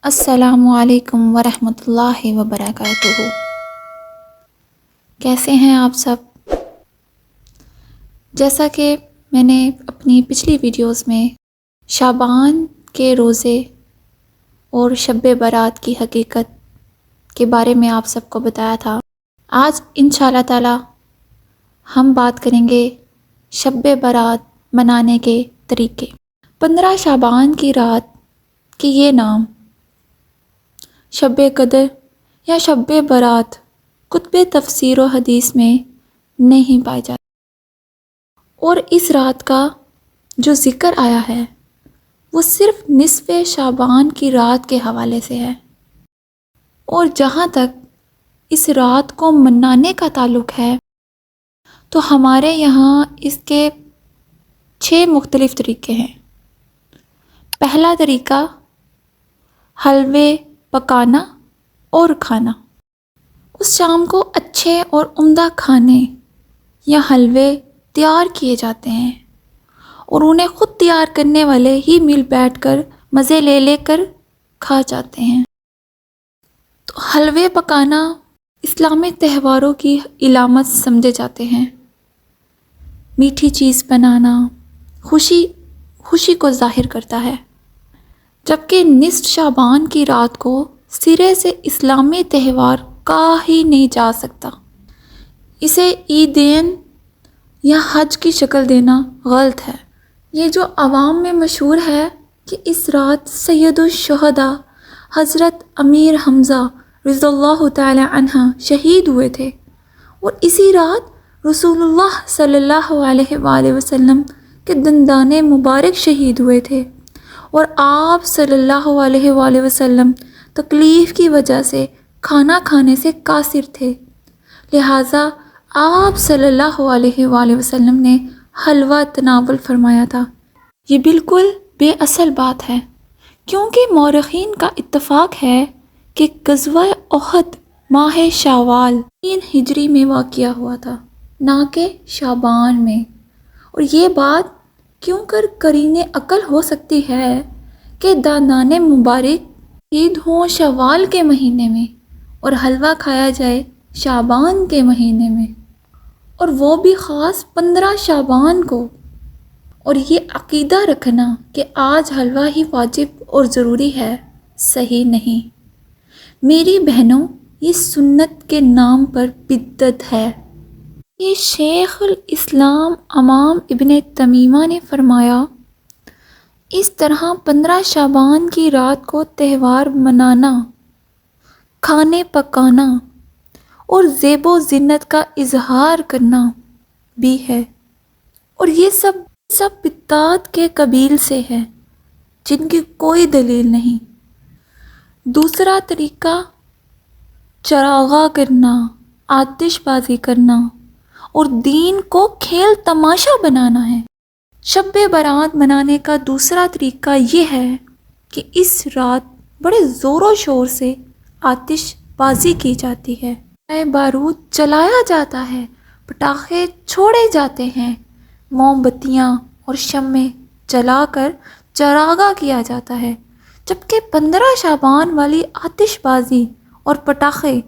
السلام علیکم ورحمۃ اللہ وبرکاتہ۔ کیسے ہیں آپ سب؟ جیسا کہ میں نے اپنی پچھلی ویڈیوز میں شعبان کے روزے اور شب برات کی حقیقت کے بارے میں آپ سب کو بتایا تھا، آج انشاءاللہ تعالی ہم بات کریں گے شب برات منانے کے طریقے۔ 15 شعبان کی رات کے یہ نام شب قدر یا شب برات کتب تفسیر و حدیث میں نہیں پائے جاتے، اور اس رات کا جو ذکر آیا ہے وہ صرف نصف شعبان کی رات کے حوالے سے ہے، اور جہاں تک اس رات کو منانے کا تعلق ہے تو ہمارے یہاں اس کے 6 مختلف طریقے ہیں۔ پہلا طریقہ حلوے پکانا اور کھانا۔ اس شام کو اچھے اور عمدہ کھانے یا حلوے تیار کیے جاتے ہیں، اور انہیں خود تیار کرنے والے ہی مل بیٹھ کر مزے لے لے کر کھا جاتے ہیں۔ تو حلوے پکانا اسلامی تہواروں کی علامت سمجھے جاتے ہیں۔ میٹھی چیز بنانا خوشی کو ظاہر کرتا ہے، جبکہ نصف شعبان کی رات کو سرے سے اسلامی تہوار کہا ہی نہیں جا سکتا۔ اسے عیدین یا حج کی شکل دینا غلط ہے۔ یہ جو عوام میں مشہور ہے کہ اس رات سید الشہداء حضرت امیر حمزہ رضی اللہ تعالی عنہ شہید ہوئے تھے، اور اسی رات رسول اللہ صلی اللہ علیہ وآلہ وسلم کے دندان مبارک شہید ہوئے تھے، اور آپ صلی اللہ علیہ وآلہ وسلم تکلیف کی وجہ سے کھانا کھانے سے قاصر تھے، لہٰذا آپ صلی اللہ علیہ وآلہ وسلم نے حلوہ تناول فرمایا تھا۔ یہ بالکل بے اصل بات ہے، کیونکہ مورخین کا اتفاق ہے کہ غزوہ احد ماہ شوال 3 ہجری میں واقع ہوا تھا، نہ کہ شعبان میں، اور یہ بات کیوں کر قرینِ عقل ہو سکتی ہے کہ دندان مبارک عید ہوں شوال کے مہینے میں اور حلوہ کھایا جائے شعبان کے مہینے میں، اور وہ بھی خاص 15 شعبان کو۔ اور یہ عقیدہ رکھنا کہ آج حلوہ ہی واجب اور ضروری ہے، صحیح نہیں۔ میری بہنوں، یہ سنت کے نام پر بدعت ہے۔ یہ شیخ الاسلام امام ابن تیمیہ نے فرمایا، اس طرح 15 شعبان کی رات کو تہوار منانا، کھانے پکانا اور زیب و زینت کا اظہار کرنا بھی ہے، اور یہ سب بدعات کے قبیل سے ہے جن کی کوئی دلیل نہیں۔ دوسرا طریقہ چراغاں کرنا، آتش بازی کرنا اور دین کو کھیل تماشا بنانا ہے۔ شب برات منانے کا دوسرا طریقہ یہ ہے کہ اس رات بڑے زور و شور سے آتش بازی کی جاتی ہے، بارود جلایا جاتا ہے، پٹاخے چھوڑے جاتے ہیں، موم بتیاں اور شمع جلا کر چراغاں کیا جاتا ہے، جبکہ 15 شعبان والی آتش بازی اور پٹاخے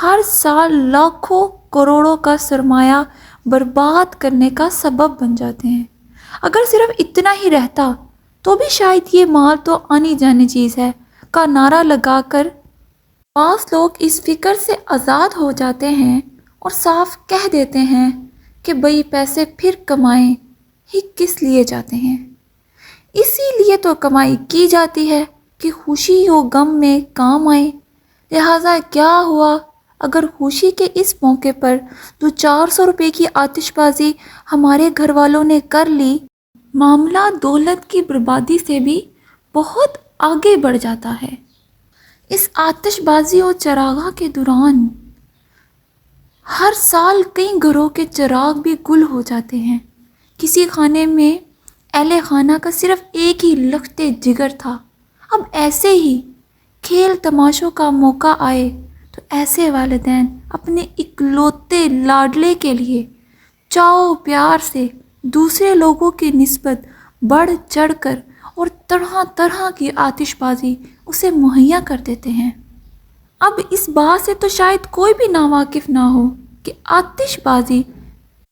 ہر سال لاکھوں کروڑوں کا سرمایہ برباد کرنے کا سبب بن جاتے ہیں۔ اگر صرف اتنا ہی رہتا تو بھی شاید یہ مال تو آنی جانی چیز ہے کا نعرہ لگا کر بعض لوگ اس فکر سے آزاد ہو جاتے ہیں اور صاف کہہ دیتے ہیں کہ بھئی پیسے پھر کمائیں ہی کس لیے جاتے ہیں، اسی لیے تو کمائی کی جاتی ہے کہ خوشی و غم میں کام آئے۔ لہٰذا کیا ہوا اگر خوشی کے اس موقع پر 400 روپے کی آتش بازی ہمارے گھر والوں نے کر لی، معاملہ دولت کی بربادی سے بھی بہت آگے بڑھ جاتا ہے۔ اس آتش بازی اور چراغاں کے دوران ہر سال کئی گھروں کے چراغ بھی گل ہو جاتے ہیں۔ کسی خانے میں اہل خانہ کا صرف ایک ہی لخت جگر تھا، اب ایسے ہی کھیل تماشوں کا موقع آئے تو ایسے والدین اپنے اکلوتے لاڈلے کے لیے چاؤ پیار سے دوسرے لوگوں کی نسبت بڑھ چڑھ کر اور طرح طرح کی آتش بازی اسے مہیا کر دیتے ہیں۔ اب اس بات سے تو شاید کوئی بھی ناواقف نہ ہو کہ آتش بازی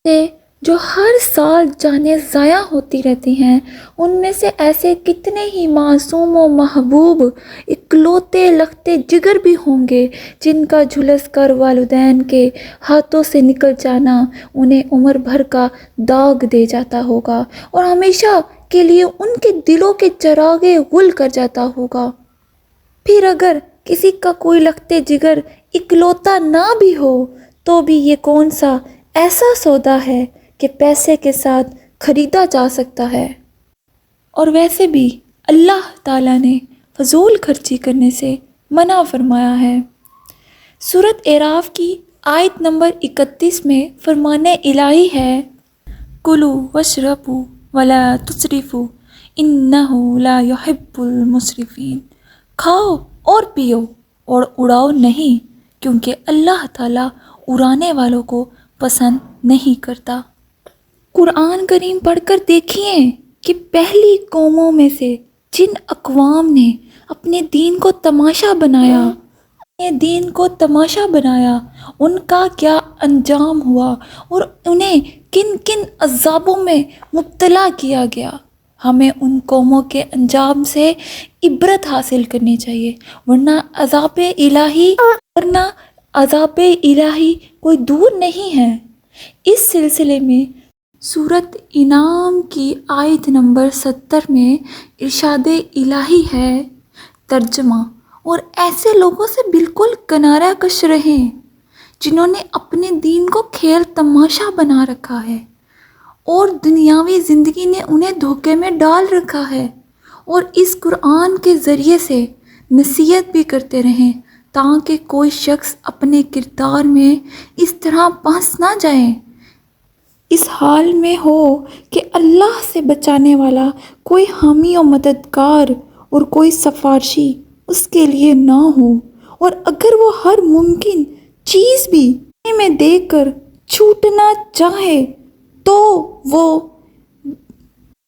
سے جو ہر سال جانیں ضائع ہوتی رہتی ہیں، ان میں سے ایسے کتنے ہی معصوم و محبوب اکلوتے لختے جگر بھی ہوں گے جن کا جھلس کر والدین کے ہاتھوں سے نکل جانا انہیں عمر بھر کا داغ دے جاتا ہوگا اور ہمیشہ کے لیے ان کے دلوں کے چراغے غل کر جاتا ہوگا۔ پھر اگر کسی کا کوئی لختے جگر اکلوتا نہ بھی ہو تو بھی یہ کون سا ایسا سودا ہے کہ پیسے کے ساتھ خریدا جا سکتا ہے؟ اور ویسے بھی اللہ تعالیٰ نے فضول خرچی کرنے سے منع فرمایا ہے۔ سورۃ اعراف کی آیت نمبر 31 میں فرمان الہی ہے، کُلُوا واشربوا ولا تسرفوا انہ لا یحب المسرفین، کھاؤ اور پیو اور اڑاؤ نہیں، کیونکہ اللہ تعالیٰ اڑانے والوں کو پسند نہیں کرتا۔ قرآن کریم پڑھ کر دیکھیے کہ پہلی قوموں میں سے جن اقوام نے اپنے دین کو تماشا بنایا ان کا کیا انجام ہوا اور انہیں کن کن عذابوں میں مبتلا کیا گیا۔ ہمیں ان قوموں کے انجام سے عبرت حاصل کرنی چاہیے، ورنہ عذاب الہی کوئی دور نہیں ہے۔ اس سلسلے میں سورۃ انعام کی آیت نمبر 70 میں ارشاد الہی ہے، ترجمہ: اور ایسے لوگوں سے بالکل کنارہ کش رہیں جنہوں نے اپنے دین کو کھیل تماشا بنا رکھا ہے اور دنیاوی زندگی نے انہیں دھوکے میں ڈال رکھا ہے، اور اس قرآن کے ذریعے سے نصیحت بھی کرتے رہیں تاکہ کوئی شخص اپنے کردار میں اس طرح پھنس نہ جائے، اس حال میں ہو کہ اللہ سے بچانے والا کوئی حامی و مددگار اور کوئی سفارشی اس کے لیے نہ ہو، اور اگر وہ ہر ممکن چیز بھی میں دیکھ کر چھوٹنا چاہے تو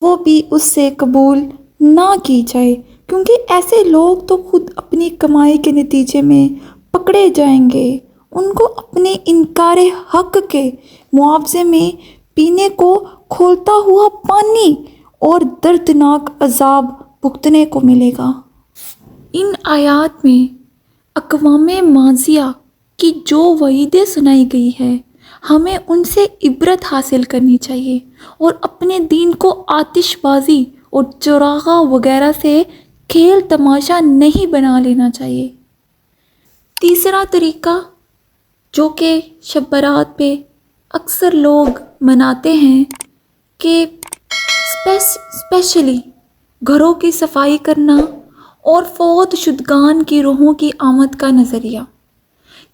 وہ بھی اس سے قبول نہ کی جائے، کیونکہ ایسے لوگ تو خود اپنی کمائی کے نتیجے میں پکڑے جائیں گے۔ ان کو اپنے انکار حق کے معاوضے میں پینے کو کھولتا ہوا پانی اور دردناک عذاب بھگتنے کو ملے گا۔ ان آیات میں اقوام ماضیہ کی جو وعیدیں سنائی گئی ہے، ہمیں ان سے عبرت حاصل کرنی چاہیے اور اپنے دین کو آتش بازی اور چراغاں وغیرہ سے کھیل تماشا نہیں بنا لینا چاہیے۔ تیسرا طریقہ جو کہ شب برات پہ اکثر لوگ مناتے ہیں کہ اسپیشلی گھروں کی صفائی کرنا اور فوت شدگان کی روحوں کی آمد کا نظریہ،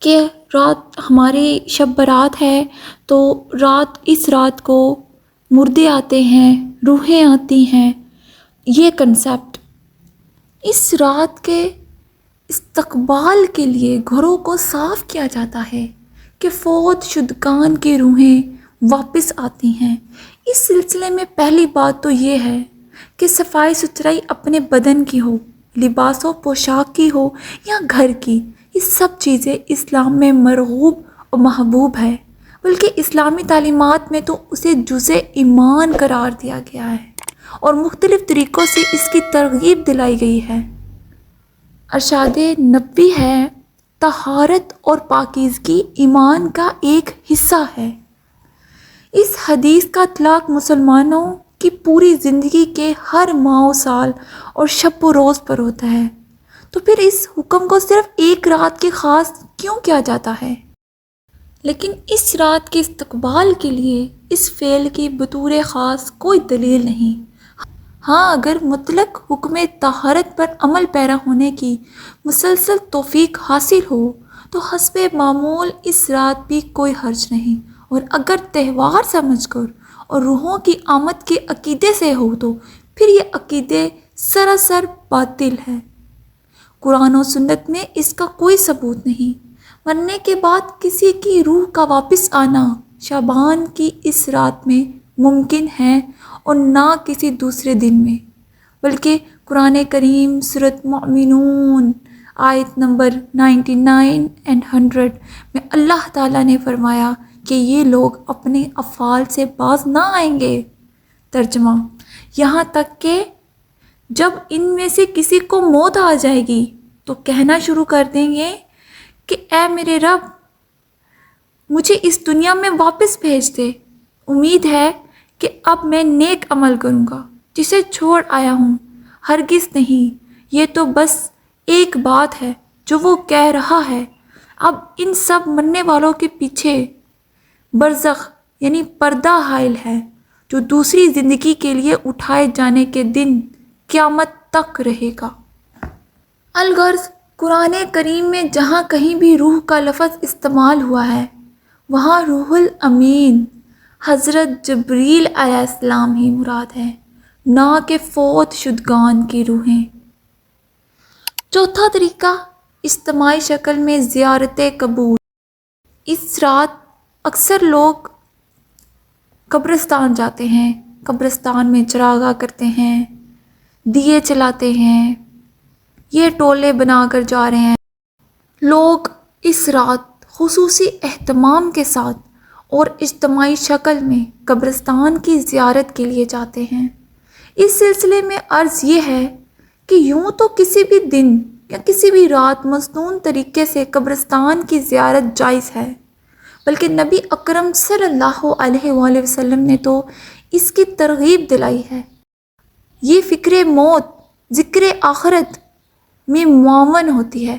کہ رات ہماری شب برات ہے تو اس رات کو مردے آتے ہیں، روحیں آتی ہیں۔ یہ کنسیپٹ اس رات کے استقبال کے لیے گھروں کو صاف کیا جاتا ہے کہ فوت شدگان کی روحیں واپس آتی ہیں۔ اس سلسلے میں پہلی بات تو یہ ہے کہ صفائی ستھرائی اپنے بدن کی ہو، لباس و پوشاک کی ہو یا گھر کی، یہ سب چیزیں اسلام میں مرغوب اور محبوب ہے، بلکہ اسلامی تعلیمات میں تو اسے جزء ایمان قرار دیا گیا ہے اور مختلف طریقوں سے اس کی ترغیب دلائی گئی ہے۔ ارشاد نبوی ہے، طہارت اور پاکیزگی ایمان کا ایک حصہ ہے۔ اس حدیث کا اطلاق مسلمانوں کی پوری زندگی کے ہر ماہ و سال اور شب و روز پر ہوتا ہے، تو پھر اس حکم کو صرف ایک رات کے خاص کیوں کیا جاتا ہے؟ لیکن اس رات کے استقبال کے لیے اس فعل کی بطور خاص کوئی دلیل نہیں۔ ہاں، اگر مطلق حکم طہارت پر عمل پیرا ہونے کی مسلسل توفیق حاصل ہو تو حسب معمول اس رات بھی کوئی حرج نہیں، اور اگر تہوار سمجھ کر اور روحوں کی آمد کے عقیدے سے ہو تو پھر یہ عقیدے سراسر باطل ہے۔ قرآن و سنت میں اس کا کوئی ثبوت نہیں۔ مرنے کے بعد کسی کی روح کا واپس آنا شعبان کی اس رات میں ممکن ہے اور نہ کسی دوسرے دن میں، بلکہ قرآن کریم سورۃ مومنون آیت نمبر 99 and 100 میں اللہ تعالیٰ نے فرمایا کہ یہ لوگ اپنے افعال سے باز نہ آئیں گے۔ ترجمہ، یہاں تک کہ جب ان میں سے کسی کو موت آ جائے گی تو کہنا شروع کر دیں گے کہ اے میرے رب، مجھے اس دنیا میں واپس بھیج دے، امید ہے کہ اب میں نیک عمل کروں گا جسے چھوڑ آیا ہوں۔ ہرگز نہیں، یہ تو بس ایک بات ہے جو وہ کہہ رہا ہے۔ اب ان سب مرنے والوں کے پیچھے برزخ یعنی پردہ حائل ہے جو دوسری زندگی کے لیے اٹھائے جانے کے دن قیامت تک رہے گا۔ الغرض، قرآن کریم میں جہاں کہیں بھی روح کا لفظ استعمال ہوا ہے وہاں روح الامین حضرت جبریل علیہ السلام ہی مراد ہے، نہ کہ فوت شدگان کی روحیں۔ چوتھا طریقہ، اجتماعی شکل میں زیارت قبور۔ اس رات اکثر لوگ قبرستان جاتے ہیں، قبرستان میں چراغاں کرتے ہیں، دیے چلاتے ہیں، یہ ٹولے بنا کر جا رہے ہیں۔ لوگ اس رات خصوصی اہتمام کے ساتھ اور اجتماعی شکل میں قبرستان کی زیارت کے لیے جاتے ہیں۔ اس سلسلے میں عرض یہ ہے کہ یوں تو کسی بھی دن یا کسی بھی رات مصنون طریقے سے قبرستان کی زیارت جائز ہے، بلکہ نبی اکرم صلی اللہ علیہ وآلہ وسلم نے تو اس کی ترغیب دلائی ہے۔ یہ فکر موت، ذکر آخرت میں معاون ہوتی ہے،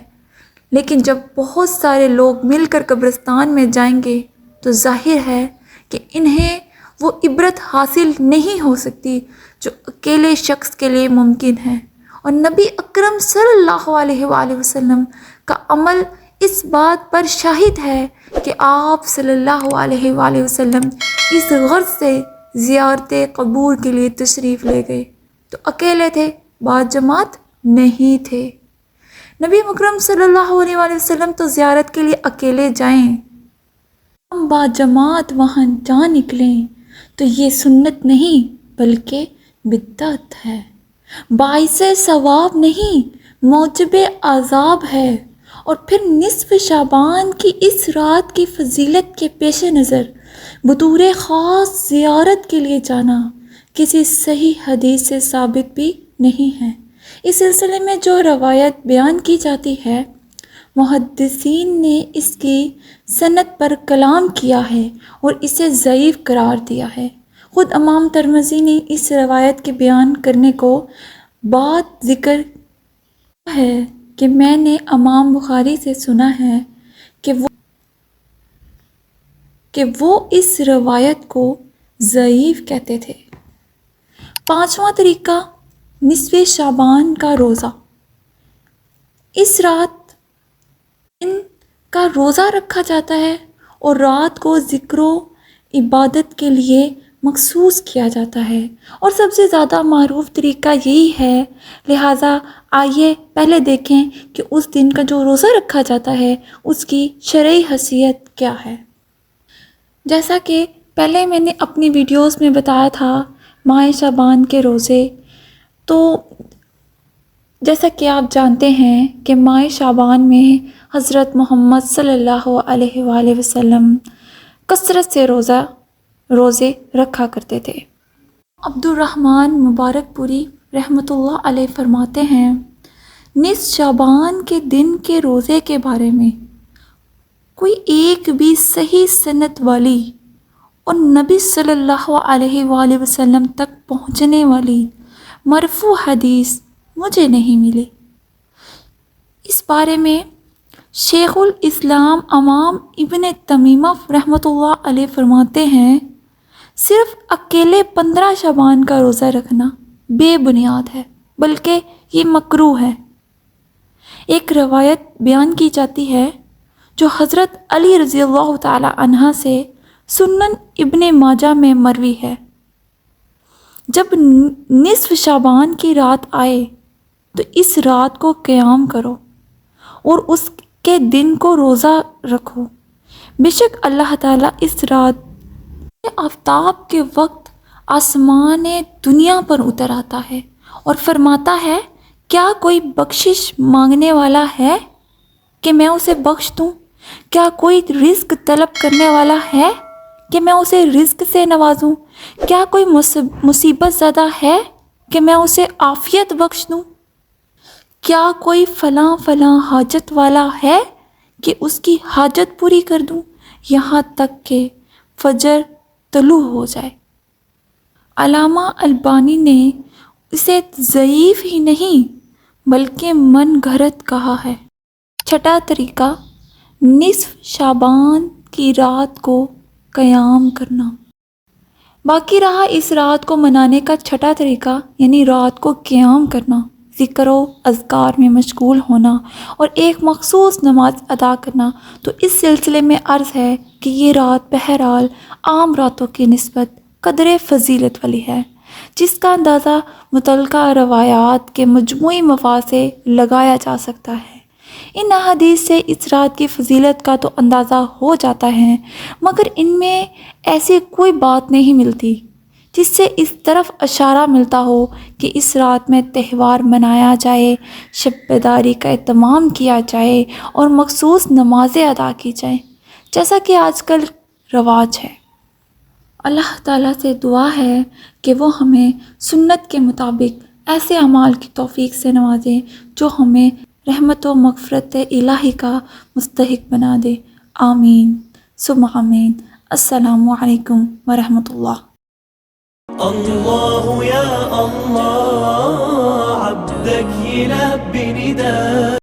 لیکن جب بہت سارے لوگ مل کر قبرستان میں جائیں گے تو ظاہر ہے کہ انہیں وہ عبرت حاصل نہیں ہو سکتی جو اکیلے شخص کے لیے ممکن ہے، اور نبی اکرم صلی اللہ علیہ وآلہ وسلم کا عمل اس بات پر شاہد ہے کہ آپ صلی اللہ علیہ وآلہ وسلم اس غرض سے زیارت قبور کے لیے تشریف لے گئے تو اکیلے تھے، بعض جماعت نہیں تھے۔ نبی مکرم صلی اللہ علیہ وآلہ وسلم تو زیارت کے لیے اکیلے جائیں، ہم با جماعت وہاں جا نکلیں تو یہ سنت نہیں بلکہ بدعت ہے، باعث ثواب نہیں موجب عذاب ہے۔ اور پھر نصف شعبان کی اس رات کی فضیلت کے پیش نظر بطور خاص زیارت کے لیے جانا کسی صحیح حدیث سے ثابت بھی نہیں ہے۔ اس سلسلے میں جو روایت بیان کی جاتی ہے محدثین نے اس کی سند پر کلام کیا ہے اور اسے ضعیف قرار دیا ہے۔ خود امام ترمذی نے اس روایت کے بیان کرنے کو بات ذکر ہے کہ میں نے امام بخاری سے سنا ہے کہ وہ اس روایت کو ضعیف کہتے تھے۔ پانچواں طریقہ، نصف شعبان کا روزہ۔ اس رات دن کا روزہ رکھا جاتا ہے اور رات کو ذکر و عبادت کے لیے مخصوص کیا جاتا ہے، اور سب سے زیادہ معروف طریقہ یہی ہے۔ لہٰذا آئیے پہلے دیکھیں کہ اس دن کا جو روزہ رکھا جاتا ہے اس کی شرعی حیثیت کیا ہے۔ جیسا کہ پہلے میں نے اپنی ویڈیوز میں بتایا تھا ماہ شعبان کے روزے، تو جیسا کہ آپ جانتے ہیں کہ ماہ شعبان میں حضرت محمد صلی اللہ علیہ وآلہ وسلم کثرت سے روزے رکھا کرتے تھے۔ عبد الرحمن مبارک پوری رحمۃ اللہ علیہ فرماتے ہیں، نصف شعبان کے دن کے روزے کے بارے میں کوئی ایک بھی صحیح سند والی اور نبی صلی اللہ علیہ وآلہ وسلم تک پہنچنے والی مرفوع حدیث مجھے نہیں ملی۔ اس بارے میں شیخ الاسلام امام ابن تیمیہ رحمۃ اللہ علیہ فرماتے ہیں، صرف اکیلے 15 شعبان کا روزہ رکھنا بے بنیاد ہے، بلکہ یہ مکروہ ہے۔ ایک روایت بیان کی جاتی ہے جو حضرت علی رضی اللہ تعالی عنہ سے سنن ابن ماجہ میں مروی ہے، جب نصف شعبان کی رات آئے تو اس رات کو قیام کرو اور اس کے دن کو روزہ رکھو، بے شک اللہ تعالیٰ اس رات آفتاب کے وقت آسمان دنیا پر اتر آتا ہے اور فرماتا ہے کیا کوئی بخشش مانگنے والا ہے کہ میں اسے بخش دوں؟ کیا کوئی رزق طلب کرنے والا ہے کہ میں اسے رزق سے نوازوں؟ کیا کوئی مصیبت زدہ ہے کہ میں اسے عافیت بخش دوں؟ کیا کوئی فلاں فلاں حاجت والا ہے کہ اس کی حاجت پوری کر دوں یہاں تک کہ فجر طلوع ہو جائے؟ علامہ البانی نے اسے ضعیف ہی نہیں بلکہ من گھڑت کہا ہے۔ چھٹا طریقہ، نصف شعبان کی رات کو قیام کرنا۔ باقی رہا اس رات کو منانے کا چھٹا طریقہ، یعنی رات کو قیام کرنا، ذکر و اذکار میں مشغول ہونا اور ایک مخصوص نماز ادا کرنا۔ تو اس سلسلے میں عرض ہے کہ یہ رات بہرحال عام راتوں کی نسبت قدر فضیلت والی ہے، جس کا اندازہ متعلقہ روایات کے مجموعی مفاد سے لگایا جا سکتا ہے۔ ان احادیث سے اس رات کی فضیلت کا تو اندازہ ہو جاتا ہے، مگر ان میں ایسی کوئی بات نہیں ملتی جس سے اس طرف اشارہ ملتا ہو کہ اس رات میں تہوار منایا جائے، شب بیداری کا اہتمام کیا جائے اور مخصوص نمازیں ادا کی جائیں، جیسا کہ آج کل رواج ہے۔ اللہ تعالیٰ سے دعا ہے کہ وہ ہمیں سنت کے مطابق ایسے اعمال کی توفیق سے نوازے جو ہمیں رحمت و مغفرت الہی کا مستحق بنا دے۔ آمین ثم آمین۔ السلام علیکم ورحمۃ اللہ۔ الله يا الله عبدك يلبي نداء